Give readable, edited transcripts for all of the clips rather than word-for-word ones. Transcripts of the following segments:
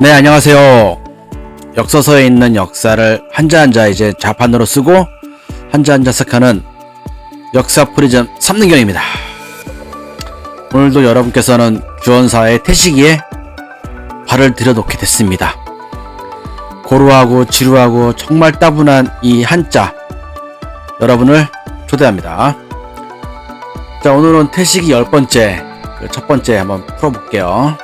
네, 안녕하세요. 역서서에 있는 역사를 한자 한자 이제 자판으로 쓰고 한자 한자 해석하는 역사 프리즘 3능경입니다. 오늘도 여러분께서는 규원사의 태식이에 발을 들여놓게 됐습니다. 고루하고 지루하고 정말 따분한 이 한자 여러분을 초대합니다. 자, 오늘은 태식이 10번째 첫 번째 한번 풀어볼게요.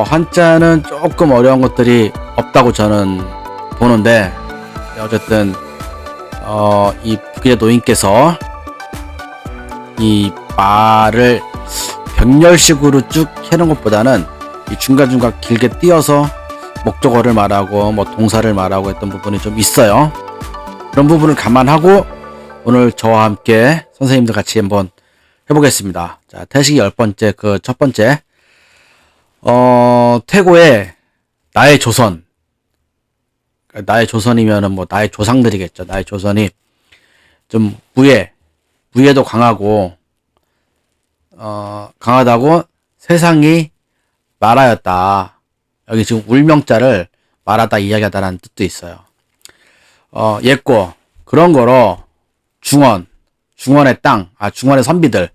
한자는 조금 어려운 것들이 없다고 저는 보는데, 어쨌든 이 북의 노인께서 이 말을 병렬식으로 쭉 해놓은 것보다는 이 중간중간 길게 띄어서 목적어를 말하고 뭐 동사를 말하고 했던 부분이 좀 있어요. 그런 부분을 감안하고 오늘 저와 함께 선생님들 같이 한번 해보겠습니다. 자, 태식이 10번째 첫 번째 태고의 나의 조선. 나의 조선이면은 뭐 나의 조상들이겠죠. 나의 조선이 좀 무예도 강하고 강하다고 세상이 말하였다. 여기 지금 울명자를 말하다 이야기하다라는 뜻도 있어요. 옛고 그런 거로 중원의 땅, 중원의 선비들.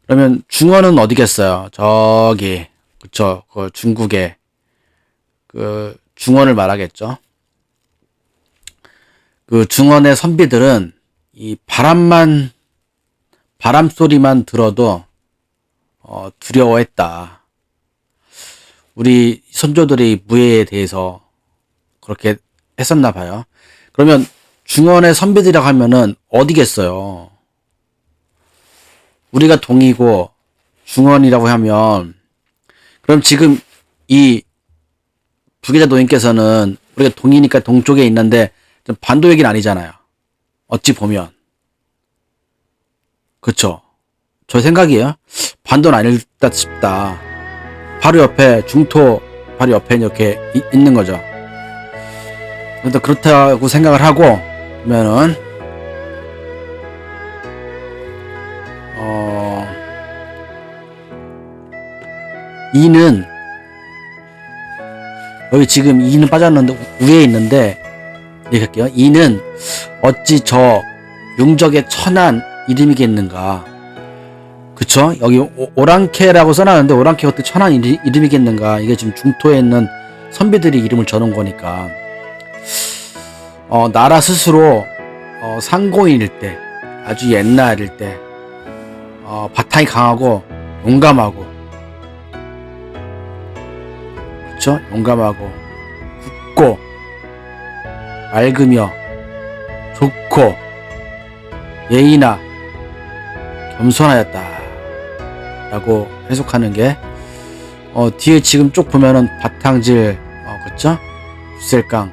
그러면 중원은 어디겠어요? 저기 그쵸, 그 중국의 그 중원을 말하겠죠. 그 중원의 선비들은 이 바람 소리만 들어도 두려워했다. 우리 선조들이 무예에 대해서 그렇게 했었나 봐요. 그러면 중원의 선비들이라고 하면은 어디겠어요? 우리가 동이고 중원이라고 하면, 그럼 지금 이 부계자 노인께서는 우리가 동이니까 동쪽에 있는데 좀 반도 얘기는 아니잖아요. 어찌 보면. 그쵸? 저 생각이에요. 반도는 아닐다 싶다. 바로 옆에 중토 바로 옆에 이렇게 있는 거죠. 그래도 그렇다고 생각을 하고 그러면은 이는 여기 지금 이는 빠졌는데 위에 있는데 이렇게 할게요. 이는 어찌 저 융적의 천한 이름이겠는가. 그쵸? 여기 오랑캐라고 써놨는데 오랑캐가 어떻게 천한 이름이겠는가. 이게 지금 중토에 있는 선비들이 이름을 적은 거니까 나라 스스로 상고인일 때, 아주 옛날일 때 바탕이 강하고 용감하고, 그쵸? 용감하고 굳고 맑으며 좋고 예의나 겸손하였다 라고 해석하는 게, 뒤에 지금 쭉 보면은 바탕질, 그쵸? 붓셀강,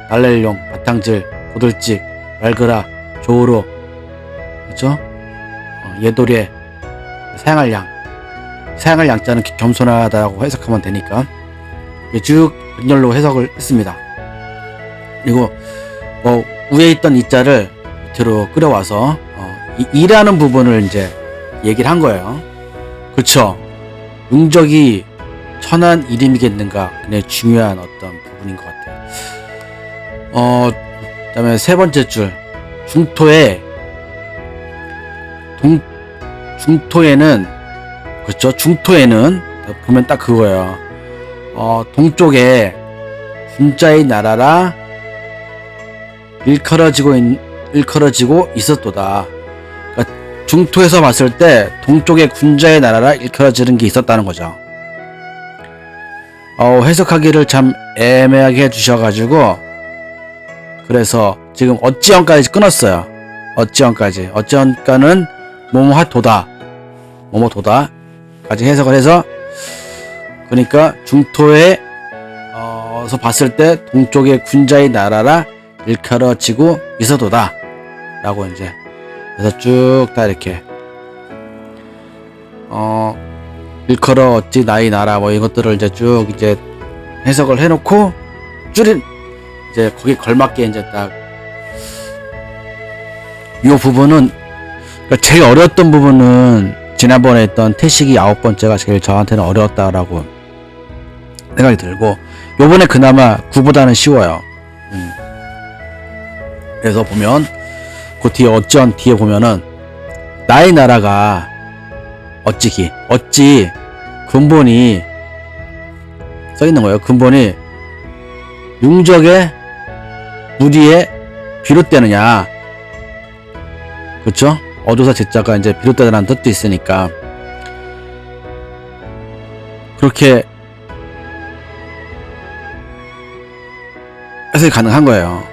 날렐룡, 바탕질, 고들찍, 맑으라, 조으로, 그쵸? 예도례, 사양할 양자는 겸손하다고 해석하면 되니까 쭉 분열로 해석을 했습니다. 그리고 위에 있던 이자를 밑으로 끌어와서 이라는 부분을 이제 얘기를 한 거예요. 그쵸? 융적이 천한 이름이겠는가. 굉장히 중요한 어떤 부분인 것 같아요. 그다음에 세 번째 줄 중토에는 그렇죠. 중토에는 보면 딱 그거예요. 동쪽에 군자의 나라라 일컬어지고 있었도다. 그러니까 중토에서 봤을 때 동쪽에 군자의 나라라 일컬어지는 게 있었다는 거죠. 해석하기를 참 애매하게 해주셔가지고 그래서 지금 어찌언까지 끊었어요. 어찌언까는 뭐뭐하도다 까지 해석을 해서, 그러니까 중토에서 봤을 때 동쪽의 군자의 나라라 일컬어지고 있어도다 라고 이제 그래서 쭉 다 이렇게 일컬어 어찌 나의 나라 뭐 이것들을 이제 쭉 이제 해석을 해놓고 줄인 이제 거기 걸맞게 이제 딱 이 부분은, 그러니까 제일 어려웠던 부분은 지난번에 했던 태식이 9번째가 제일 저한테는 어려웠다라고 생각이 들고, 요번에 그나마 구보다는 쉬워요. 그래서 보면 그 뒤에 어쩐 뒤에 보면은 나의 나라가 어찌 근본이 써 있는 거예요. 근본이 융적의 무리에 비롯되느냐, 그렇죠? 어조사 제자가 이제 비롯되다는 뜻도 있으니까 그렇게 해석이 가능한 거예요.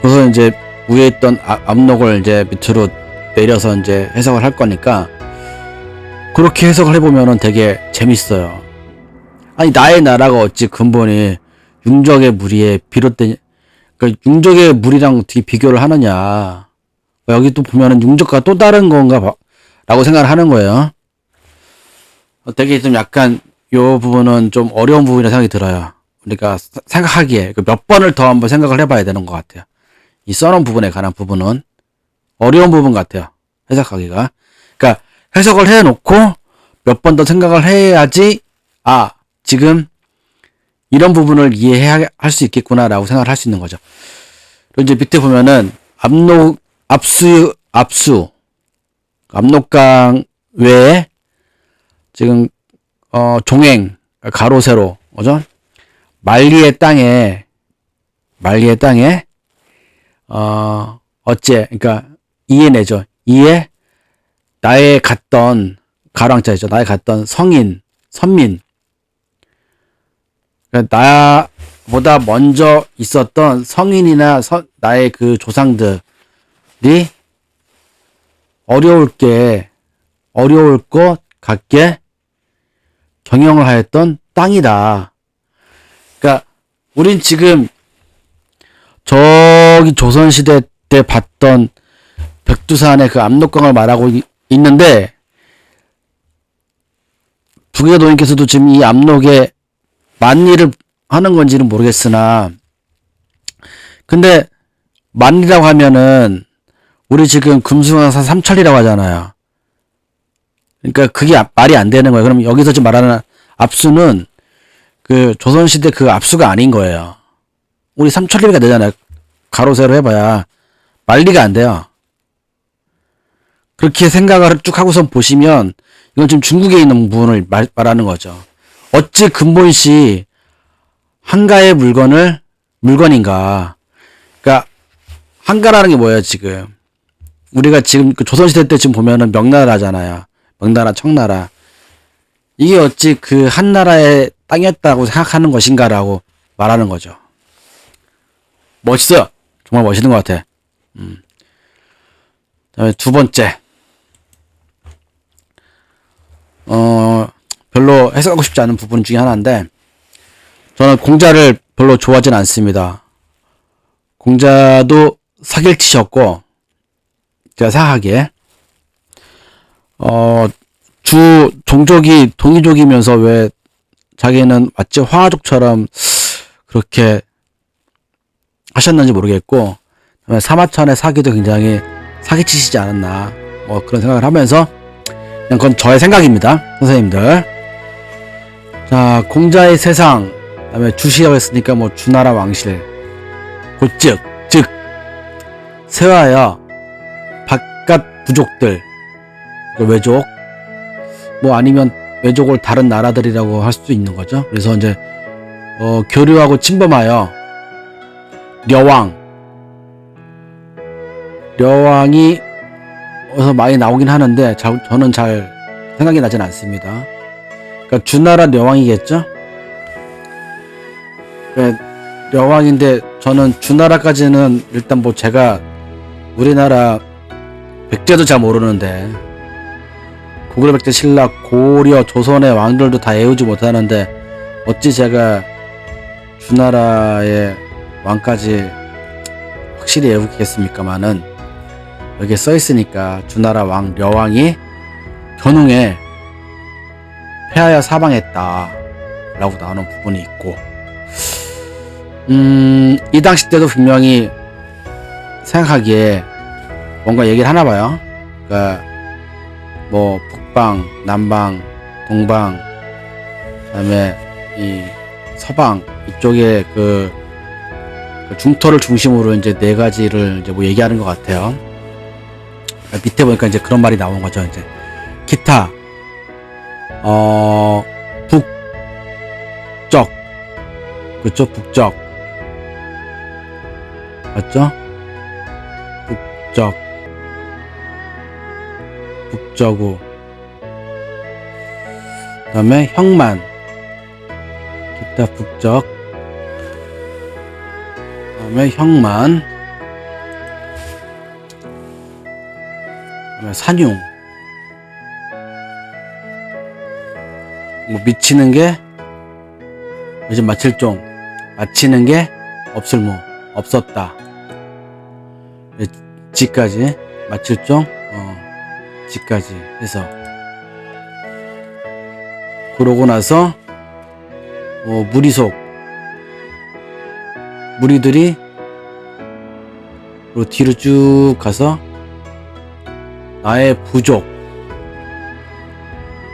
그래서 이제 위에 있던 압록을 이제 밑으로 내려서 이제 해석을 할 거니까 그렇게 해석을 해보면은 되게 재밌어요. 아니, 나의 나라가 어찌 근본이 융적의 무리에 비롯된, 그러니까 융적의 무리랑 어떻게 비교를 하느냐. 여기 또 보면은 융적과 또 다른 건가 라고 생각을 하는 거예요. 되게 좀 약간 요 부분은 좀 어려운 부분이라 생각이 들어요. 우리가 생각하기에 몇 번을 더 한번 생각을 해봐야 되는 것 같아요. 이 써놓은 부분에 관한 부분은 어려운 부분 같아요. 해석하기가. 그러니까 해석을 해놓고 몇 번 더 생각을 해야지, 아, 지금 이런 부분을 이해할 수 있겠구나라고 생각을 할 수 있는 거죠. 그리고 이제 밑에 보면은 압록강 외에 지금 종행 가로 세로, 뭐죠? 만리의 땅에 어째, 그러니까 이해내죠. 이에 나의 갔던 가랑자이죠. 나의 갔던 선민, 그러니까 나보다 먼저 있었던 성인이나 나의 그 조상들이 어려울 것 같게 경영을 하였던 땅이다. 그러니까 우린 지금 저기 조선시대 때 봤던 백두산의 그 압록강을 말하고 있는데, 부계노인께서도 지금 이 압록에 만리를 하는 건지는 모르겠으나, 근데 만리라고 하면은 우리 지금 금수강산 삼천리라고 하잖아요. 그러니까 그게 말이 안 되는 거예요. 그럼 여기서 지금 말하는 압수는 그 조선시대 그 압수가 아닌 거예요. 우리 삼천리가 되잖아요. 가로 세로 해봐야 만리가 안 돼요. 그렇게 생각을 쭉 하고선 보시면 이건 지금 중국에 있는 부분을 말하는 거죠. 어찌 근본시 한가의 물건인가. 그러니까 한가라는 게 뭐예요, 지금? 우리가 지금 그 조선시대 때 지금 보면은 명나라잖아요. 명나라, 청나라. 이게 어찌 그 한 나라의 땅이었다고 생각하는 것인가라고 말하는 거죠. 멋있어요. 정말 멋있는 것 같아. 그다음에 두 번째. 별로 해석하고 싶지 않은 부분 중에 하나인데, 저는 공자를 별로 좋아하진 않습니다. 공자도 사기치셨고, 제가 생각하기에, 종족이 동이족이면서 왜 자기는 마치 화족처럼 그렇게 하셨는지 모르겠고, 사마천의 사기도 굉장히 사기치시지 않았나, 뭐 그런 생각을 하면서, 그냥 그건 저의 생각입니다, 선생님들. 자, 공자의 세상, 그다음에 주시라고 했으니까 뭐 주나라 왕실, 즉 세화여 바깥 부족들, 외족, 뭐 아니면 외족을 다른 나라들이라고 할 수도 있는 거죠. 그래서 이제 교류하고 침범하여 려왕이 어서 많이 나오긴 하는데 저는 잘 생각이 나진 않습니다. 그러니까 주나라 려왕이겠죠? 그러니까 려왕인데 저는 주나라까지는 일단 뭐 제가 우리나라 백제도 잘 모르는데, 고구려, 백제, 신라, 고려, 조선의 왕들도 다 외우지 못하는데 어찌 제가 주나라의 왕까지 확실히 외우겠습니까마는, 여기에 써있으니까 주나라 왕 려왕이 견웅에 패하여 사망했다 라고 나오는 부분이 있고, 이 당시 때도 분명히 생각하기에 뭔가 얘기를 하나 봐요. 그러니까 뭐 북방, 남방, 동방, 그다음에 이 서방 이쪽에 그 중터를 중심으로 이제 네 가지를 이제 뭐 얘기하는 것 같아요. 밑에 보니까 이제 그런 말이 나오는 거죠. 이제 기타, 북적, 그쵸? 북적, 맞죠? 북적, 북저구, 그 다음에 형만, 기타 북적, 그 다음에 형만, 그 다음에 산융, 뭐 미치는 게 요즘 마칠종, 마치는 게 없을무, 없었다. 지까지 마칠종, 지까지 해서 그러고 나서 무리속, 무리들이 뒤로 쭉 가서 나의 부족,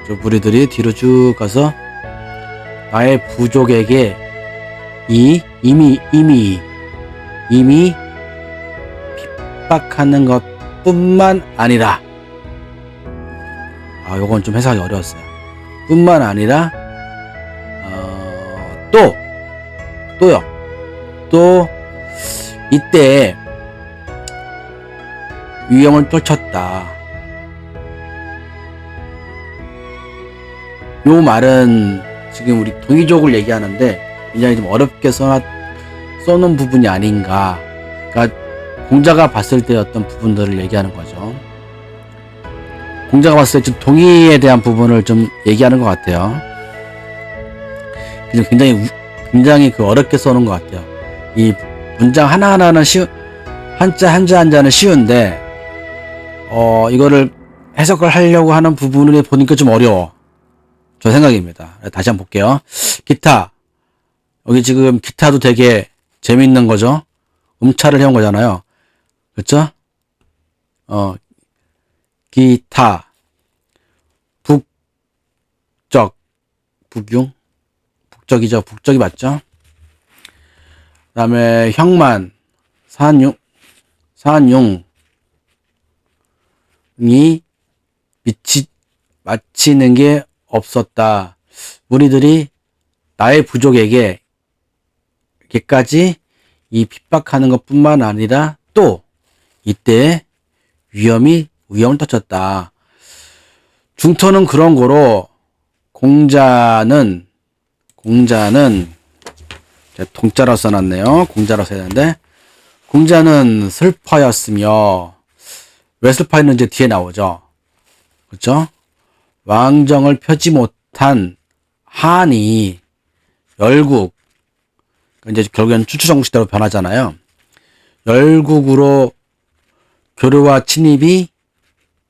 저 무리들이 뒤로 쭉 가서 나의 부족에게 이미 핍박하는 것뿐만 아니라, 요건 좀 해석이 어려웠어요. 뿐만 아니라 또 이때 위험을 떨쳤다. 요 말은 지금 우리 동이족을 얘기하는데 굉장히 좀 어렵게 써놓은 부분이 아닌가. 그러니까 공자가 봤을 때 어떤 부분들을 얘기하는 거죠. 공자가 봤을 때 좀 동의에 대한 부분을 좀 얘기하는 것 같아요. 굉장히 어렵게 써놓은 것 같아요. 이 문장 하나하나는 한자는 쉬운데, 이거를 해석을 하려고 하는 부분을 보니까 좀 어려워. 저 생각입니다. 다시 한번 볼게요. 기타. 여기 지금 기타도 되게 재밌는 거죠? 음차를 해온 거잖아요. 그렇죠? 기타. 북적. 북융? 북적이죠. 북적이 맞죠? 그 다음에 형만. 산융이 마치는 게 없었다. 우리들이 나의 부족에게 이렇게까지 이 핍박하는 것뿐만 아니라 또 이때 위험을 떨쳤다. 중터는 그런 거로 공자는 제가 동자로 써놨네요. 공자로 써야 되는데, 공자는 슬퍼였으며, 왜 슬퍼했는지 뒤에 나오죠. 그렇죠? 왕정을 펴지 못한 한이 열국, 이제 결국엔 추추정국 시대로 변하잖아요. 열국으로 교류와 침입이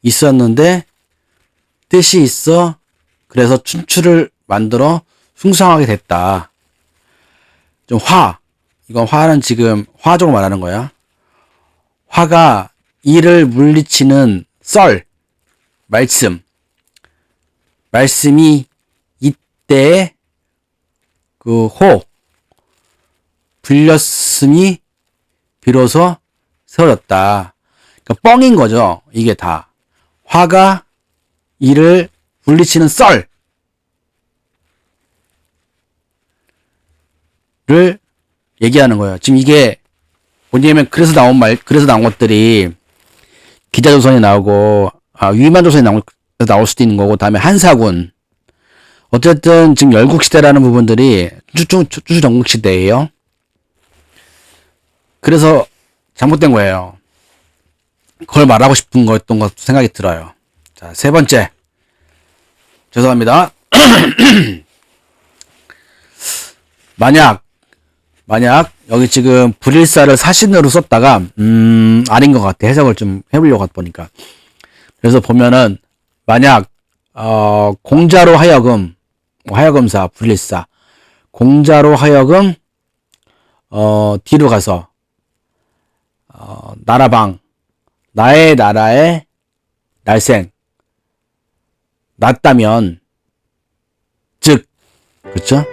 있었는데 뜻이 있어 그래서 춘추를 만들어 숭상하게 됐다. 좀 이건 화는 지금 화족을 말하는 거야. 화가 이를 물리치는 말씀이 이때 불렸음이 비로소 세워졌다. 그러니까 뻥인 거죠. 이게 다. 화가 이를 물리치는 를 얘기하는 거예요. 지금 이게 뭐냐면 그래서 나온 것들이 기자조선에 나오고 위만조선에 나올 수도 있는 거고, 다음에 한사군. 어쨌든 지금 열국시대라는 부분들이 추추전국시대예요. 그래서 잘못된 거예요. 그걸 말하고 싶은 거였던 것 생각이 들어요. 자, 세 번째. 죄송합니다. 만약 여기 지금 불일사를 사신으로 썼다가 아닌 것 같아. 해석을 좀 해보려고 보니까. 그래서 보면은 만약 공자로 하여금, 하여금사 불일사, 공자로 하여금 뒤로 가서 나라방, 나의 나라의 날생 났다면, 즉, 그렇죠?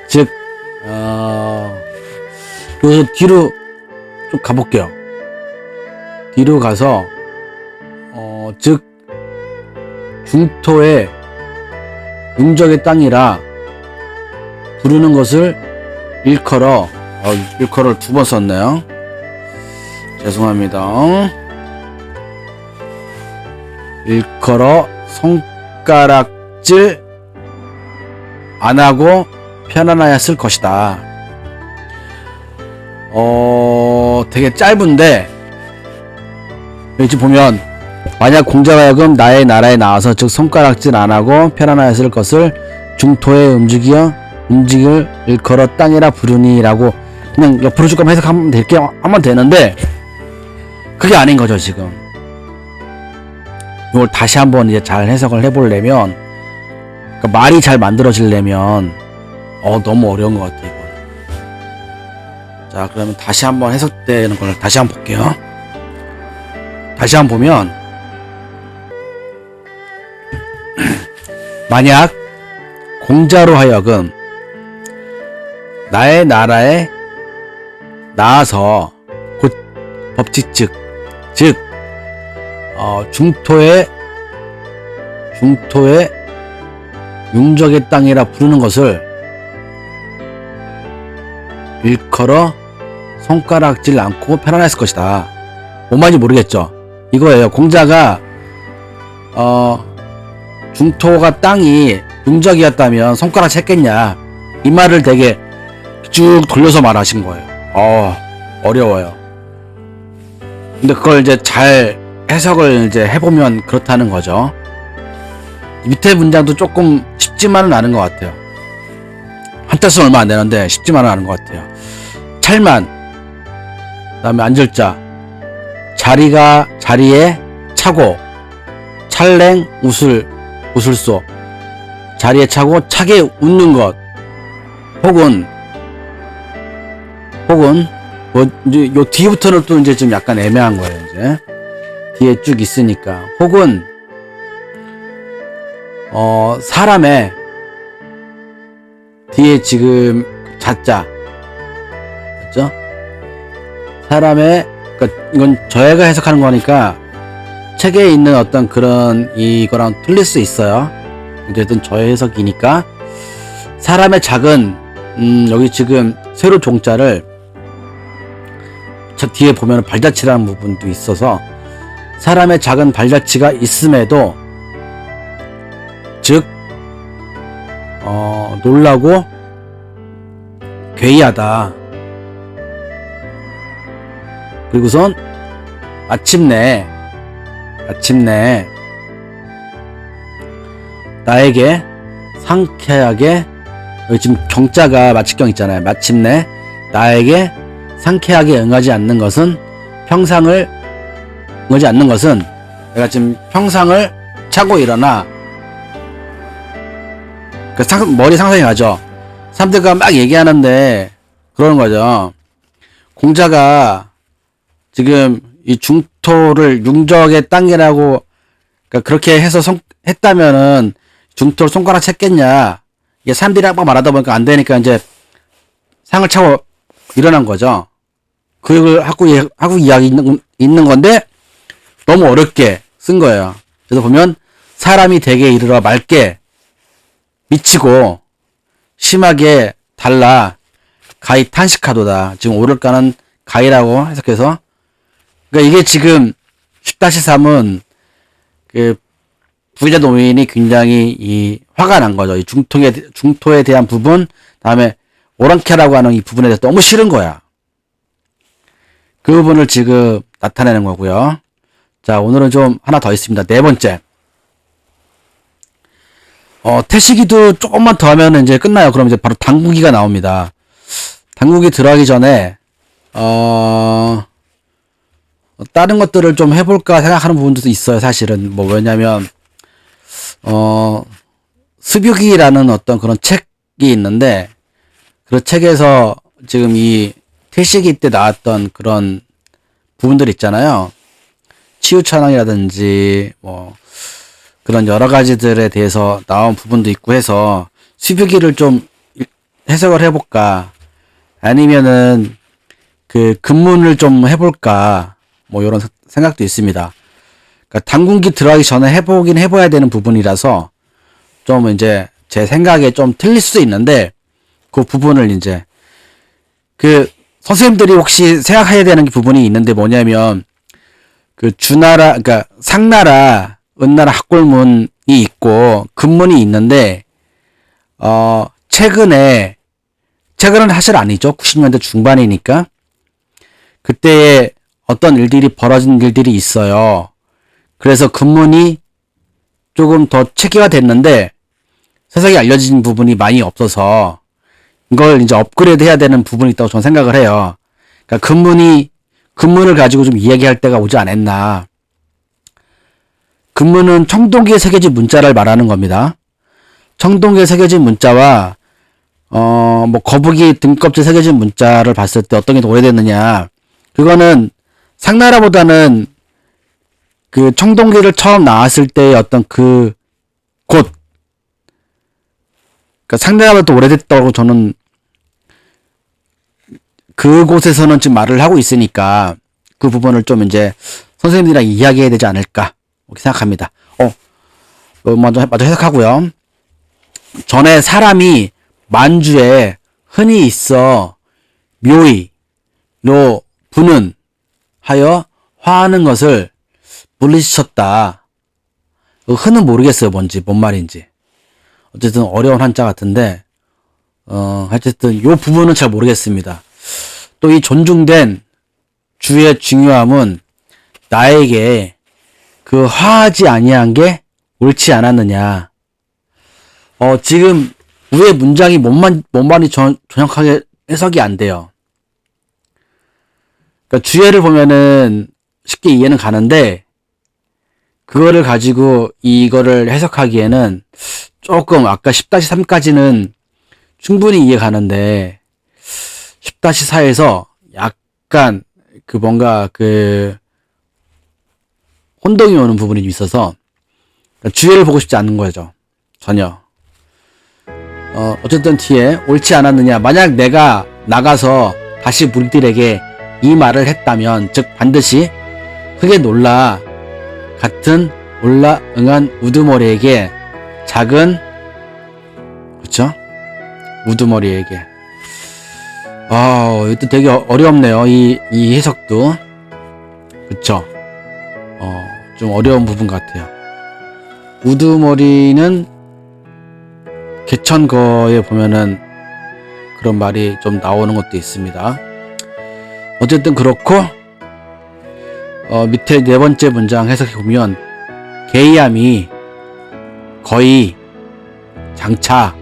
즉, 여기서 뒤로 좀 가볼게요. 뒤로 가서, 즉, 중토의 용적의 땅이라 부르는 것을 일컬어, 일컬어를 두 번 썼네요. 죄송합니다. 일컬어 손가락질 안 하고 편안하였을 것이다. 되게 짧은데, 여기 보면, 만약 공자가 하여금 나의 나라에 나와서 즉 손가락질 안 하고 편안하였을 것을 중토에 움직일 일컬어 땅이라 부르니라고 그냥 옆으로 조금 해석하면 하면 되는데, 그게 아닌 거죠, 지금. 이걸 다시 한번 이제 잘 해석을 해보려면, 그러니까 말이 잘 만들어지려면, 너무 어려운 것 같아요, 이건. 자, 그러면 다시 한번 해석되는 걸 다시 한번 볼게요. 다시 한번 보면, 만약 공자로 하여금 나의 나라에 나와서 곧 법칙 즉 중토의 용적의 땅이라 부르는 것을 일컬어 손가락질 않고 편안했을 것이다. 뭔 말인지 모르겠죠. 이거예요. 공자가 중토가 땅이 용적이었다면 손가락 챘겠냐, 이 말을 되게 쭉 돌려서 말하신 거예요. 어려워요. 근데 그걸 이제 잘 해석을 이제 해보면 그렇다는 거죠. 밑에 문장도 조금 쉽지만은 않은 것 같아요. 한자 쓰면 얼마 안 되는데 쉽지만은 않은 것 같아요. 찰만, 그 다음에 앉을자, 자리에 차고, 찰랭 웃을소, 자리에 차고 차게 웃는 것, 혹은 뭐 이제 요 뒤부터는 또 이제 좀 약간 애매한 거예요. 이제 뒤에 쭉 있으니까, 혹은 사람의 뒤에 지금 자자, 맞죠? 사람의, 그러니까 이건 저희가 해석하는 거니까 책에 있는 어떤 그런 이거랑 틀릴 수 있어요. 어쨌든 저의 해석이니까, 사람의 작은, 여기 지금 세로 종자를 저 뒤에 보면 발자취라는 부분도 있어서, 사람의 작은 발자취가 있음에도 즉 놀라고 괴이하다. 그리고선 마침내 나에게 상쾌하게, 여기 지금 경자가 마치경 있잖아요. 마침내 나에게 상쾌하게 응하지 않는 것은 내가 지금 평상을 차고 일어나, 머리 상상이 가죠. 사람들과 막 얘기하는데 그러는 거죠. 공자가 지금 이 중토를 용적의 땅이라고, 그러니까 그렇게 해서 했다면은 중토를 손가락 챘겠냐, 이게 사람들이 막 말하다 보니까 안 되니까 이제 상을 차고 일어난 거죠. 그걸 하고 이야기 있는 건데 너무 어렵게 쓴 거예요. 그래서 보면 사람이 대개 이르러 맑게 미치고 심하게 달라 가히 탄식하도다. 지금 오를까는 가히라고 해석해서, 그러니까 이게 지금 10-3은 그 부자 노인이 굉장히 화가 난 거죠. 이 중토에 대한 부분, 다음에 오랑캐라고 하는 이 부분에 대해서 너무 싫은 거야. 그 부분을 지금 나타내는 거고요. 자, 오늘은 좀 하나 더 있습니다. 네 번째. 태식이도 조금만 더 하면 이제 끝나요. 그럼 이제 바로 당구기가 나옵니다. 당구기 들어가기 전에, 다른 것들을 좀 해볼까 생각하는 부분도 있어요. 사실은. 뭐, 왜냐면, 습유기라는 어떤 그런 책이 있는데, 그 책에서 지금 이 태식이 때 나왔던 그런 부분들 있잖아요. 치유찬왕이라든지, 뭐, 그런 여러 가지들에 대해서 나온 부분도 있고 해서, 습유기를 좀 해석을 해볼까? 아니면은 그 근문을 좀 해볼까? 뭐 이런 생각도 있습니다. 그러니까 당군기 들어가기 전에 해봐야 되는 부분이라서 좀 이제 제 생각에 좀 틀릴 수도 있는데 그 부분을 이제 그 선생님들이 혹시 생각해야 되는 부분이 있는데 뭐냐면 그 주나라, 그러니까 상나라, 은나라 학골문이 있고 근문이 있는데 최근은 사실 아니죠. 90년대 중반이니까 그때에 어떤 일들이 벌어진 일들이 있어요. 그래서 근문이 조금 더 체계화됐는데 세상에 알려진 부분이 많이 없어서 이걸 이제 업그레이드 해야 되는 부분이 있다고 저는 생각을 해요. 그러니까 근문을 가지고 좀 이야기할 때가 오지 않았나. 근문은 청동기에 새겨진 문자를 말하는 겁니다. 청동기에 새겨진 문자와 뭐 거북이 등껍질 새겨진 문자를 봤을 때 어떤 게 더 오래됐느냐. 그거는 상나라보다는 그 청동기를 처음 나왔을 때의 어떤 그 곳, 그러니까 상나라보다 더 오래됐다고 저는 그곳에서는 지금 말을 하고 있으니까 그 부분을 좀 이제 선생님들이랑 이야기해야 되지 않을까 이렇게 생각합니다. 먼저 해석하고요. 전에 사람이 만주에 흔히 있어 묘의로 부는 하여 화하는 것을 물리치셨다. 흔은 모르겠어요. 뭔 말인지. 어쨌든 어려운 한자 같은데 어쨌든 요 부분은 잘 모르겠습니다. 또 이 존중된 주의 중요함은 나에게 그 화하지 아니한 게 옳지 않았느냐. 지금 위의 문장이 뭔 말이 정확하게 해석이 안 돼요. 그러니까 주예를 보면은 쉽게 이해는 가는데 그거를 가지고 이거를 해석하기에는 조금 아까 10-3까지는 충분히 이해가는데 10-4에서 약간 그 뭔가 그 혼동이 오는 부분이 좀 있어서 주의를 보고 싶지 않은 거죠. 전혀. 어쨌든 뒤에 옳지 않았느냐. 만약 내가 나가서 다시 무리들에게 이 말을 했다면 즉 반드시 흙에 놀라 같은 올라 응한 우두머리에게 작은 그쵸? 우두머리에게 이것도 되게 어렵네요. 이 해석도 그쵸? 좀 어려운 부분 같아요. 우두머리는 개천거에 보면은 그런 말이 좀 나오는 것도 있습니다. 어쨌든 그렇고 밑에 네 번째 문장 해석해 보면 개이함이 거의 장차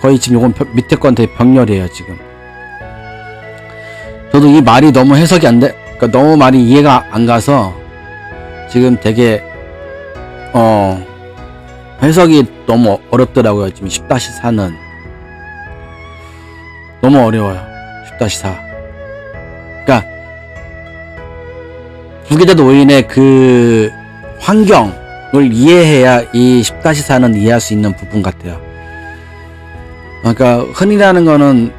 거의 지금 요건 밑에 건 되게 병렬이에요. 지금 저도 이 말이 너무 해석이 안 돼, 그러니까 너무 많이 이해가 안 가서 지금 되게 해석이 너무 어렵더라고요. 지금 10-4는 너무 어려워요. 10-4 그러니까 부계자 노인의 그 환경을 이해해야 이 10-4는 이해할 수 있는 부분 같아요. 그러니까 흔이라는 거는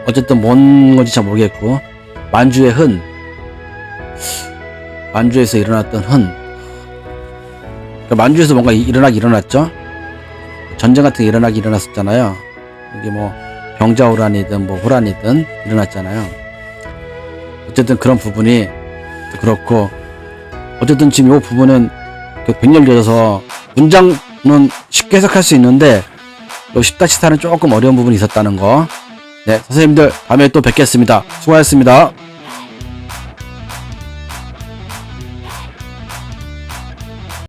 어쨌든 뭔 건지 잘 모르겠고 만주의 흔, 만주에서 일어났던 흔, 그러니까 만주에서 뭔가 일어났죠. 전쟁 같은 게 일어났었잖아요. 이게 뭐 병자호란이든 뭐 호란이든 일어났잖아요. 어쨌든 그런 부분이 그렇고 어쨌든 지금 이 부분은 백렬되어서 문장은 쉽게 해석할 수 있는데 10-4는 조금 어려운 부분이 있었다는 거. 네, 선생님들 다음에 또 뵙겠습니다. 수고하셨습니다.